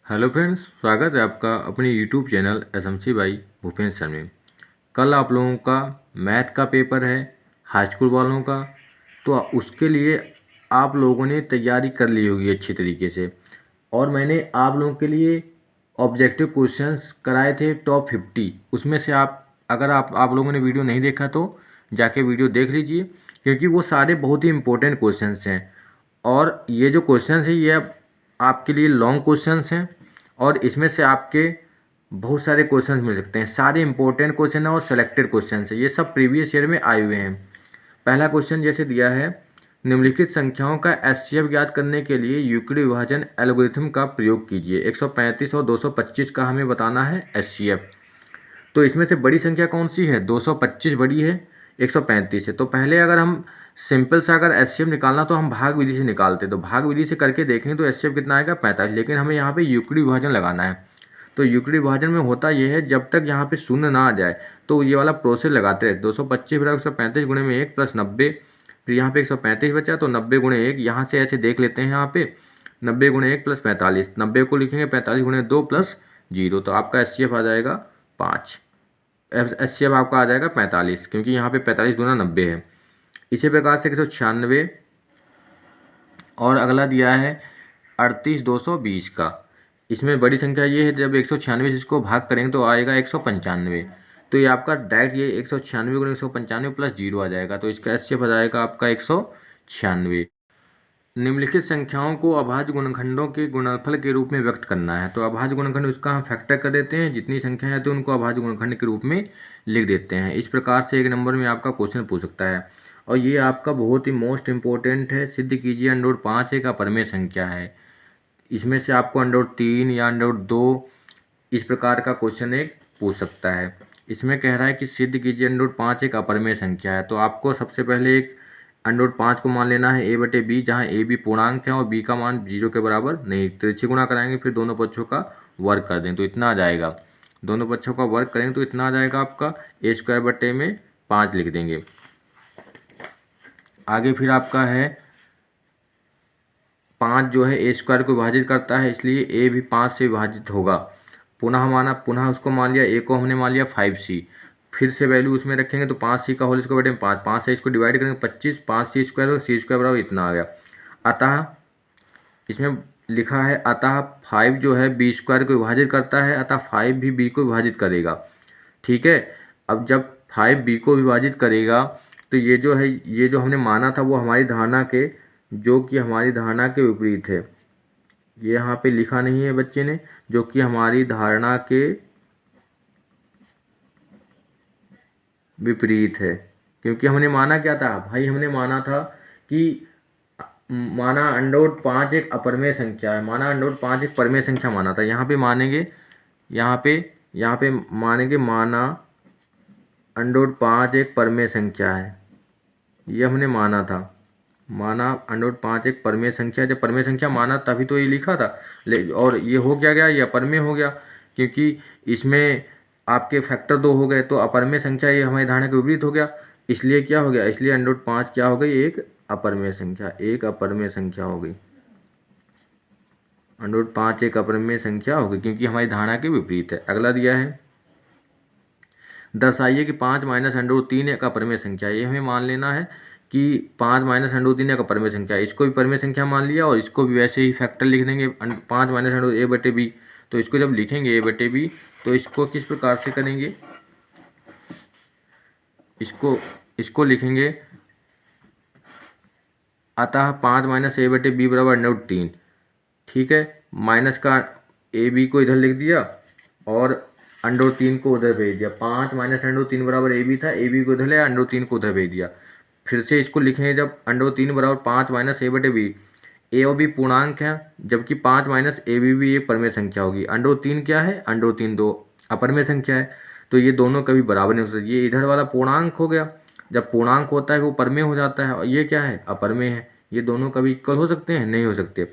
Hello friends, स्वागत है आपका अपने YouTube channel SMC by Bhupendra sir में। कल आप लोगों का मैथ का पेपर है हाई स्कूल वालों का, तो उसके लिए आप लोगों ने तैयारी कर ली होगी अच्छी तरीके से। और मैंने आप लोगों के लिए ऑब्जेक्टिव क्वेश्चंस कराए थे टॉप 50। उसमें से अगर आप लोगों ने वीडियो नहीं देखा तो जाके वीडियो देख लीजिए, क्योंकि वो सारे बहुत ही इंपॉर्टेंट क्वेश्चंस हैं। और ये जो क्वेश्चंस हैं ये आपके लिए लॉन्ग क्वेश्चंस हैं, और इसमें से आपके बहुत सारे क्वेश्चंस मिल सकते हैं। सारे इंपॉर्टेंट क्वेश्चन हैं और सेलेक्टेड क्वेश्चंस हैं। ये सब प्रीवियस ईयर में आए हुए हैं। पहला क्वेश्चन जैसे दिया है, निम्नलिखित संख्याओं का एचसीएफ ज्ञात करने के लिए यूक्लिड विभाजन एल्गोरिथम का प्रयोग कीजिए। 135 और 225 का हमें बताना है एचसीएफ। तो इसमें से बड़ी संख्या कौन सी है? 225 बड़ी है, 135 है। तो पहले अगर हम सिंपल सा अगर एचसीएफ निकालना तो हम भाग विधि से निकालते, तो भाग विधि से करके देखें तो एचसीएफ कितना आएगा? 45। लेकिन हमें यहाँ पे यूक्लिड विभाजन लगाना है। तो यूक्लिड विभाजन में होता यह है, जब तक यहाँ पे शून्य ना आ जाए तो ये वाला प्रोसेस लगाते रहे। 225 बराबर 135 गुणे में 1 प्लस 90, फिर यहाँ पे 135 बचा तो 90 गुणे 1, यहाँ से ऐसे देख लेते हैं। यहाँ पे 90 गुणे 1 प्लस 45, 90 को लिखेंगे 45 गुणे 2 प्लस 0, तो आपका एचसीएफ आ जाएगा 5। एचसीएफ आपका आ जाएगा 45, क्योंकि यहाँ पे 45 गुना 90 है। इसी प्रकार से 196 और अगला दिया है 38220 का। इसमें बड़ी संख्या ये है, जब 196 से इसको भाग करेंगे तो आएगा 195। तो ये आपका डायरेक्ट ये 196 गुणे 195 प्लस 0 आ जाएगा। तो इसका एचसीएफ आ जाएगा आपका 196। निम्नलिखित संख्याओं को अभाज्य गुणनखंडों के गुणनफल के रूप में व्यक्त करना है। तो अभाज्य गुणनखंड उसका हम फैक्टर कर देते हैं, जितनी संख्या है तो उनको अभाज्य गुणनखंड के रूप में लिख देते हैं। इस प्रकार से एक नंबर में आपका क्वेश्चन पूछ सकता है, और ये आपका बहुत ही मोस्ट इंपॉर्टेंट है। सिद्ध कीजिए √5 एक अपरिमेय संख्या है। इसमें से आपको √3 या √2 इस प्रकार का क्वेश्चन एक पूछ सकता है। इसमें कह रहा है कि सिद्ध कीजिए √5 एक अपरिमेय संख्या है। तो आपको सबसे पहले एक √5 को मान लेना है a/b, जहाँ a b पूर्णांक है और b का मान 0 के बराबर नहीं। तिरछी गुणा कराएंगे, फिर दोनों पक्षों का वर्ग कर दें तो इतना आ जाएगा। दोनों पक्षों का वर्ग करेंगे तो इतना आ जाएगा आपका a² 5 लिख देंगे। आगे फिर आपका है 5 जो है a² को विभाजित करता है, इसलिए a भी 5 से विभाजित होगा। पुनः उसको मान लिया, a को हमने मान लिया 5c। फिर से वैल्यू उसमें रखेंगे तो 5c का होल स्क्वायर बटे 5, 5 से इसको डिवाइड करेंगे 25, 5c² और c² बराबर इतना आ गया। अतः इसमें लिखा है, अतः 5 जो है b² को विभाजित करता है, अतः 5 भी b को विभाजित करेगा। ठीक है। अब जब 5 b को विभाजित करेगा तो ये जो है, ये जो हमने माना था वो हमारी धारणा के, जो कि हमारी धारणा के विपरीत है। ये यहाँ पे लिखा नहीं है बच्चे ने, जो कि हमारी धारणा के विपरीत है। क्योंकि हमने माना क्या था भाई? हमने माना था कि माना √5 एक अपरिमेय संख्या है। माना √5 एक परिमेय संख्या माना था। यहाँ पे मानेंगे, यहाँ पे मानेंगे माना √5 एक परिमेय संख्या है। ये हमने माना था, माना √5 एक परिमेय संख्या। जब परिमेय संख्या माना तभी तो ये लिखा था। और ये हो क्या गया? ये अपरिमेय हो गया, क्योंकि इसमें आपके फैक्टर 2 हो गए। तो अपरिमेय संख्या ये हमारी धारणा के विपरीत हो गया, इसलिए क्या हो गया? इसलिए √5 क्या हो गई? एक अपरिमेय संख्या, एक अपरिमेय संख्या हो गई। √5 एक अपरिमेय संख्या हो गई, क्योंकि हमारी धारणा के विपरीत है। अगला दिया है, दर्शाइए कि 5 माइनस √3 एक अपरिमेय संख्या है। ये हमें मान लेना है कि 5 माइनस √3 एक अपरिमेय संख्या है। इसको भी परिमेय संख्या मान लिया और इसको भी वैसे ही फैक्टर लिख देंगे, 5 माइनस a/b। तो इसको जब लिखेंगे a/b तो इसको किस प्रकार से करेंगे? इसको लिखेंगे, अतः 5 माइनस a/b बराबर √3। ठीक है। माइनस का ab को इधर लिख दिया और √3 को उधर भेज दिया। 5 माइनस √3 बराबर ab था, ab को इधर लिया, √3 को उधर भेज दिया। फिर से इसको लिखेंगे, जब √3 बराबर 5 माइनस a/b, a और b पूर्णांक है, जबकि 5 माइनस ab भी एक परिमेय संख्या होगी। √3 क्या है? √3 2 अपरिमेय संख्या है। तो ये दोनों कभी बराबर नहीं हो सकते। ये इधर वाला पूर्णांक हो गया, जब पूर्णांक होता है वो परिमेय हो जाता है, और ये क्या है? अपरिमेय है। ये दोनों कभी इक्वल हो सकते हैं? नहीं हो सकते।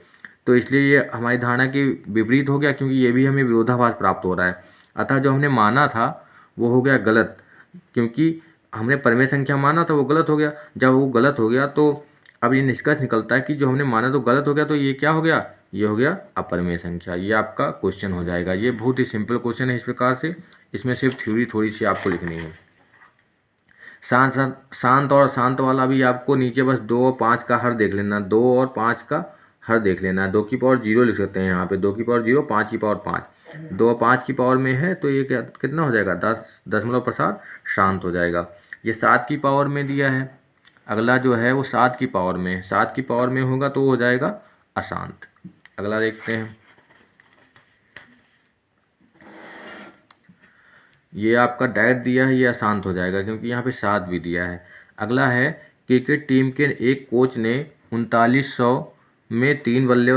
तो इसलिए ये हमारी धारणा के विपरीत हो गया, क्योंकि ये भी हमें विरोधाभास प्राप्त हो रहा है। अतः जो हमने माना था वो हो गया गलत, क्योंकि हमने परिमेय संख्या माना था वो गलत हो गया। जब वो गलत हो गया तो अब ये निष्कर्ष निकलता है कि जो हमने माना तो गलत हो गया, तो ये क्या हो गया? ये हो गया अपरिमेय संख्या। ये आपका क्वेश्चन हो जाएगा। ये बहुत ही सिंपल क्वेश्चन है इस प्रकार से, इसमें सिर्फ थ्योरी थोड़ी सी आपको लिखनी है। शांत और शांत वाला भी आपको नीचे बस 2 और 5 का हर देख लेना, 2 और 5 का हर देख लेना है। 2 की पावर 0 लिख सकते हैं यहाँ पे, 2 की पावर 0, 5 की पावर 5, 2 और 5 की पावर में है तो ये कितना हो जाएगा, 10.7 शांत हो जाएगा। ये 7 की पावर में दिया है, अगला जो है वो 7 की पावर में, 7 की पावर में होगा तो हो जाएगा अशांत। अगला देखते हैं, ये आपका डायरेक्ट दिया है, ये अशांत हो जाएगा क्योंकि यहाँ पे 7 भी दिया है। अगला है क्रिकेट टीम के एक कोच ने 3900 में 3 बल्ले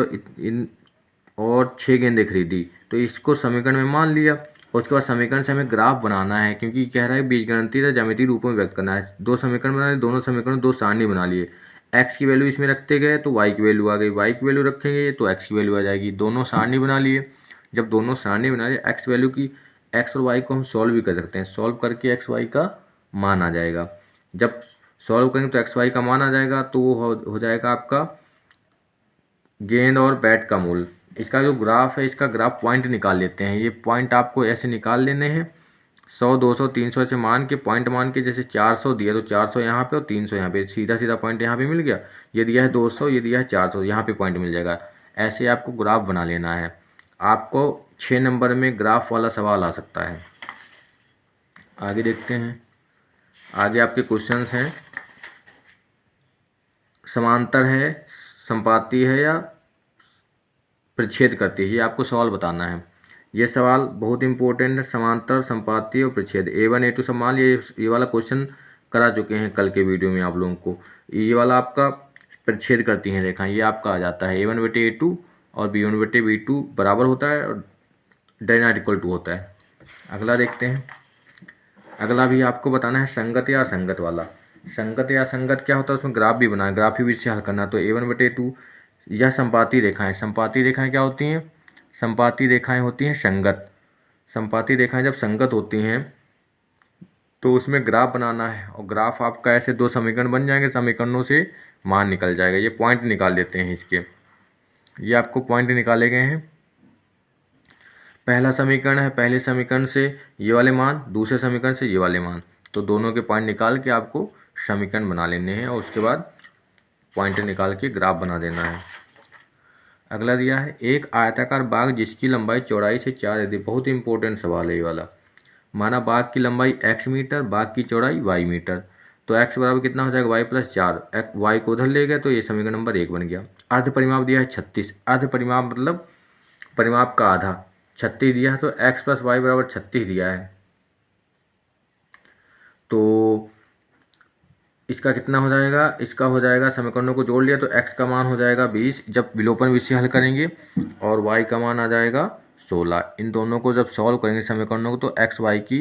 और 6 गेंदें खरीदी, तो इसको समीकरण में मान लिया। उसके बाद समीकरण से हमें ग्राफ बनाना है क्योंकि कह रहा है बीजगणितीय या ज्यामितीय रूपों में व्यक्त करना है। 2 समीकरण बना लिए, दोनों समीकरण 2 सारणी बना लिए। एक्स की वैल्यू इसमें रखते गए तो वाई की वैल्यू आ गई, वाई की वैल्यू रखेंगे तो एक्स की वैल्यू आ जाएगी। दोनों सारणी बना लिए। जब दोनों सारणी बना लिए, एक्स वैल्यू की, एक्स और वाई को हम सॉल्व भी कर सकते हैं, सॉल्व करके एक्स वाई का मान आ जाएगा। जब सॉल्व करेंगे तो एक्स वाई का मान आ जाएगा तो वो हो जाएगा आपका गेंद और बैट का मूल। इसका जो ग्राफ है, इसका ग्राफ पॉइंट निकाल लेते हैं। ये पॉइंट आपको ऐसे निकाल लेने हैं, 100, 200, 300 से मान के, पॉइंट मान के, जैसे 400 दिया तो 400 यहाँ पे और 300 यहाँ पे, सीधा सीधा पॉइंट यहाँ पे मिल गया। ये दिया है 200, ये दिया है 400, यहाँ पे पॉइंट मिल जाएगा। ऐसे आपको ग्राफ बना लेना है। आपको 6 नंबर में ग्राफ वाला सवाल आ सकता है। आगे देखते हैं, आगे आपके क्वेश्चंस हैं, समांतर है, संपाती है या परिच्छेद करती है, ये आपको सवाल बताना है। ये सवाल बहुत इंपॉर्टेंट है, समांतर, संपाती और परिच्छेद। A1 A2 सब मान लिए, ये वाला क्वेश्चन करा चुके हैं कल के वीडियो में आप लोगों को। ये वाला आपका परिच्छेद करती हैं रेखाएं, ये आपका आ जाता है। A1/A2 और B1/B2 बराबर होता है और डायनाट इक्वल टू होता है। अगला देखते हैं, अगला भी आपको बताना है संगत या असंगत वाला। संगत या असंगत क्या होता है, उसमें ग्राफ भी बनाना, ग्राफ भी से हल करना। तो A1/A2 यह संपाती रेखाएं, संपाती रेखाएं क्या होती हैं, संपाती रेखाएं होती हैं संगत। संपाती रेखाएं जब संगत होती हैं तो उसमें ग्राफ बनाना है, और ग्राफ आपका ऐसे 2 समीकरण बन जाएंगे, समीकरणों से मान निकल जाएगा। ये पॉइंट निकाल लेते हैं इसके, ये आपको पॉइंट निकाले गए हैं। पहला समीकरण है, पहले समीकरण से ये वाले मान, दूसरे समीकरण से ये वाले मान, तो दोनों के पॉइंट निकाल के आपको समीकरण बना लेने हैं और उसके बाद पॉइंट निकाल के ग्राफ बना देना है। अगला दिया है, एक आयताकार बाग जिसकी लंबाई चौड़ाई से 4 अधिक। बहुत इंपॉर्टेंट सवाल है ये वाला। माना बाग की लंबाई x मीटर, बाग की चौड़ाई y मीटर, तो x बराबर कितना हो जाएगा, y+4। y को उधर ले गए तो ये समीकरण नंबर 1 बन गया। अर्ध परिमाप दिया है 36, अर्ध परिमाप मतलब परिमाप का आधा, 36 दिया है तो x+y बराबर 36 दिया है। तो इसका कितना हो जाएगा, इसका हो जाएगा, समीकरणों को जोड़ लिया तो x का मान हो जाएगा 20 जब विलोपन विधि से हल करेंगे, और y का मान आ जाएगा 16। इन दोनों को जब सॉल्व करेंगे समीकरणों को तो x y की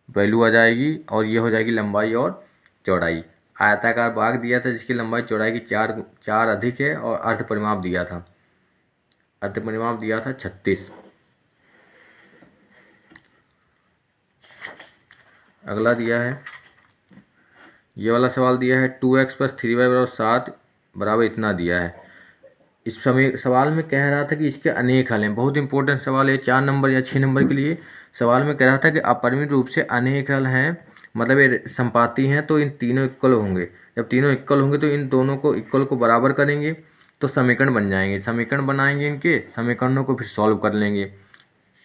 वैल्यू आ जाएगी और ये हो जाएगी लंबाई और चौड़ाई। आयताकार बाग दिया था जिसकी लंबाई चौड़ाई की 4 अधिक है, और अर्ध परिमाप दिया था, अर्ध परिमाप दिया था 36। अगला दिया है, ये वाला सवाल दिया है 2x + 3y बराबर 7 बराबर इतना दिया है। इस समय सवाल में कह रहा था कि इसके अनेक हल हैं। बहुत इंपॉर्टेंट सवाल है, 4 नंबर या 6 नंबर के लिए। सवाल में कह रहा था कि अपरिमित रूप से अनेक हल हैं, मतलब ये संपाती हैं तो इन तीनों इक्वल होंगे। जब तीनों इक्वल होंगे तो इन दोनों को इक्वल को बराबर करेंगे तो समीकरण बन जाएंगे। समीकरण बनाएंगे, इनके समीकरणों को फिर सॉल्व कर लेंगे।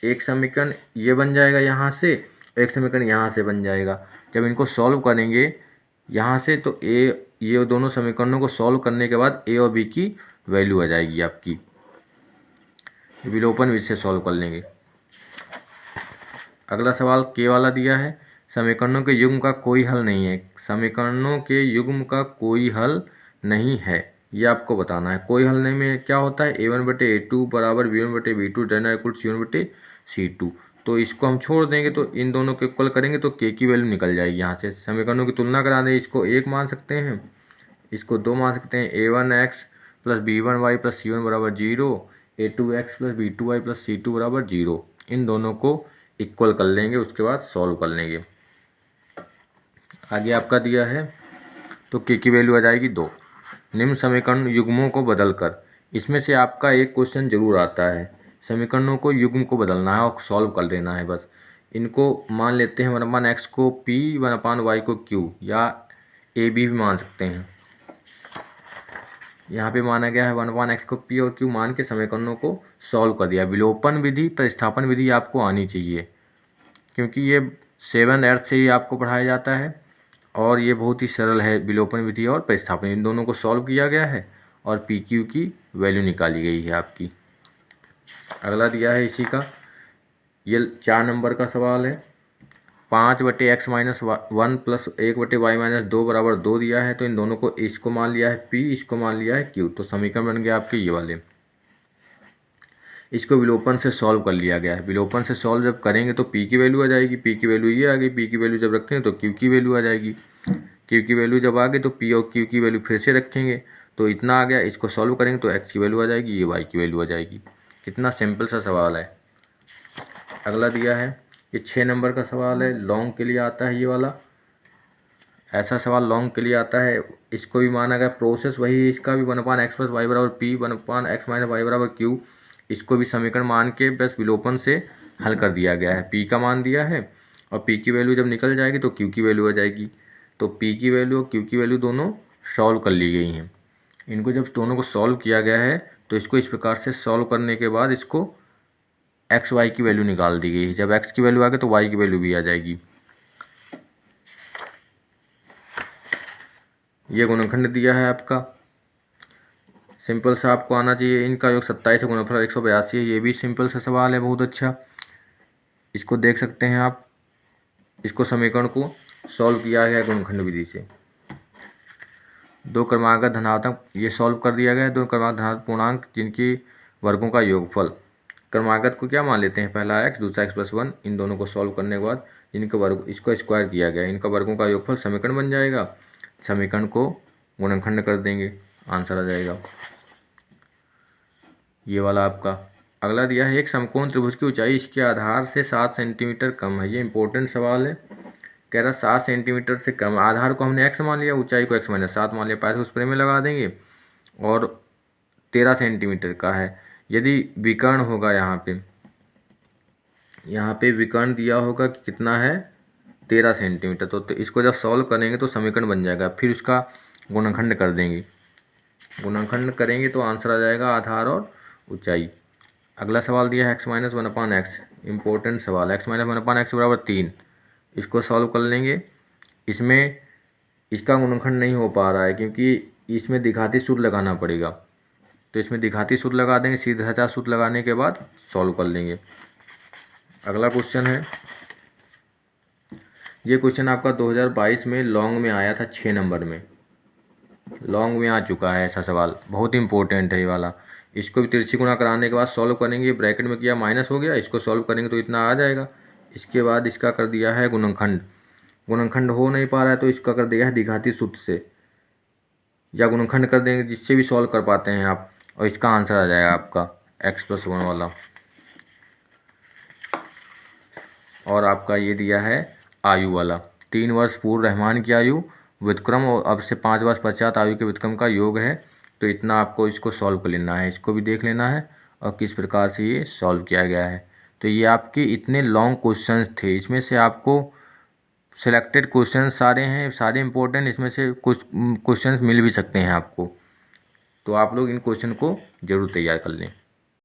एक समीकरण ये बन जाएगा यहाँ से, एक समीकरण यहाँ से बन जाएगा। जब इनको सॉल्व करेंगे यहाँ से तो ये दोनों समीकरणों को सॉल्व करने के बाद a और b की वैल्यू आ जाएगी आपकी। विलोपन विधि से सॉल्व कर लेंगे। अगला सवाल के वाला दिया है, समीकरणों के युग्म का कोई हल नहीं है। समीकरणों के युग्म का कोई हल नहीं है, ये आपको बताना है। कोई हल नहीं में क्या होता है, A1/A2 बराबर B1/B2 C2। तो इसको हम छोड़ देंगे तो इन दोनों को इक्वल करेंगे तो k की वैल्यू निकल जाएगी। यहाँ से समीकरणों की तुलना करा दें, इसको 1 मान सकते हैं, इसको 2 मान सकते हैं। A1x + B1y + C1 बराबर 0, A2x + B2y + C2 बराबर 0। इन दोनों को इक्वल कर लेंगे, उसके बाद सॉल्व कर लेंगे। आगे आपका दिया है तो k की वैल्यू आ जाएगी 2। निम्न समीकरण युग्मों को बदलकर इसमें से आपका एक क्वेश्चन जरूर आता है। समीकरणों को युग्म को बदलना है और सॉल्व कर देना है बस। इनको मान लेते हैं 1/x को p, 1/y को q, या a b भी मान सकते हैं। यहाँ पे माना गया है 1/x को p और q मान के समीकरणों को सॉल्व कर दिया। विलोपन विधि, प्रतिस्थापन विधि आपको आनी चाहिए, क्योंकि ये 7 8 से ही आपको पढ़ाया जाता है और ये बहुत ही सरल है। विलोपन विधि और प्रतिस्थापन इन दोनों को सॉल्व किया गया है और पी क्यू की वैल्यू निकाली गई है आपकी। अगला दिया है इसी का, ये 4 नंबर का सवाल है। 5/x - 1 + 1/y - 2 = 2 दिया है। तो इन दोनों को, इसको मान लिया है p, इसको मान लिया है q। तो समीकरण बन गया आपके ये वाले। इसको विलोपन से सॉल्व कर लिया गया है। विलोपन से सॉल्व जब करेंगे तो p की वैल्यू आ जाएगी, p की वैल्यू ये आ गई। p की वैल्यू जब रखते हैं तो q की वैल्यू आ जाएगी। q की वैल्यू जब आ गई तो p और q की वैल्यू फिर से रखेंगे तो इतना आ गया। इसको सॉल्व करेंगे तो x की वैल्यू आ जाएगी, ये y की वैल्यू आ जाएगी। कितना सिंपल सा सवाल है। अगला दिया है, ये 6 नंबर का सवाल है। लॉन्ग के लिए आता है ये वाला। ऐसा सवाल लॉन्ग के लिए आता है। इसको भी माना गया, प्रोसेस वही है इसका भी, 1/x + y = p, 1/x - y = q। इसको भी समीकरण मान के बस विलोपन से हल कर दिया गया है। p का मान दिया है और p की वैल्यू जब निकल जाएगी तो q की वैल्यू आ जाएगी। तो p की वैल्यू और q की वैल्यू दोनों सॉल्व कर ली गई हैं। इनको जब दोनों को सॉल्व किया गया है तो इसको इस प्रकार से सॉल्व करने के बाद इसको एक्स वाई की वैल्यू निकाल दी गई है। जब x की वैल्यू आ गई तो y की वैल्यू भी आ जाएगी। ये गुणनखंड दिया है आपका, सिंपल सा आपको आना चाहिए। इनका योग 27 है, गुणनफल 182 है। ये भी सिंपल सा सवाल है, बहुत अच्छा। इसको देख सकते हैं आप। इसको समीकरण को सॉल्व किया गया है गुणनखंड विधि से। 2 क्रमागत धनात्मक, ये सॉल्व कर दिया गया है। 2 क्रमागत धनात्मक पूर्णांक जिनकी वर्गों का योगफल। क्रमागत को क्या मान लेते हैं, पहला x, दूसरा x + 1। इन दोनों को सॉल्व करने के बाद इनके वर्ग, इसको स्क्वायर किया गया, इनका वर्गों का योगफल समीकरण बन जाएगा। समीकरण को गुणनखंड कर देंगे, आंसर आ जाएगा ये वाला आपका। अगला दिया है, एक समकोण त्रिभुज की ऊंचाई इसके आधार से 7 सेंटीमीटर कम है। ये इंपॉर्टेंट सवाल है। कह रहा 7 सेंटीमीटर से कम। आधार को हमने x मान लिया, ऊंचाई को x - 7 मान लिया। पैसे उस पर में लगा देंगे और 13 सेंटीमीटर का है। यदि विकर्ण होगा, यहाँ पे विकर्ण दिया होगा कि कितना है, 13 सेंटीमीटर। तो इसको जब सॉल्व करेंगे तो समीकरण बन जाएगा। फिर उसका गुणनखंड कर देंगे। गुणनखंड करेंगे तो आंसर आ जाएगा आधार और ऊंचाई। अगला सवाल दिया है x - 1/x। इंपॉर्टेंट सवाल। x - 1/x = 3। इसको सॉल्व कर लेंगे। इसमें इसका गुणनखंड नहीं हो पा रहा है क्योंकि इसमें द्विघाती सूत्र लगाना पड़ेगा। तो इसमें द्विघाती सूत्र लगा देंगे। सीधा सूत्र लगाने के बाद सॉल्व कर लेंगे। अगला क्वेश्चन है, ये क्वेश्चन आपका 2022 में लॉन्ग में आया था। 6 नंबर में लॉन्ग में आ चुका है ऐसा सवाल, बहुत इंपॉर्टेंट है ये वाला। इसको भी तिरछी गुणा कराने के बाद सॉल्व करेंगे। ब्रैकेट में किया, माइनस हो गया, इसको सॉल्व करेंगे तो इतना आ जाएगा। इसके बाद इसका कर दिया है गुणनखंड। गुणनखंड हो नहीं पा रहा है तो इसका कर दिया है द्विघाती सूत्र से, या गुणनखंड कर देंगे, जिससे भी सॉल्व कर पाते हैं आप, और इसका आंसर आ जाएगा आपका x + 1 वाला। और आपका ये दिया है आयु वाला। 3 वर्ष पूर्व रहमान की आयु व्युत्क्रम और अब से 5 वर्ष पश्चात आयु के व्युत्क्रम का योग है। तो इतना आपको इसको सॉल्व कर लेना है। इसको भी देख लेना है और किस प्रकार से ये सॉल्व किया गया है। तो ये आपके इतने लॉन्ग क्वेश्चंस थे। इसमें से आपको सिलेक्टेड क्वेश्चन सारे हैं, सारे इंपॉर्टेंट। इसमें से कुछ क्वेश्चंस मिल भी सकते हैं आपको। तो आप लोग इन क्वेश्चन को ज़रूर तैयार कर लें।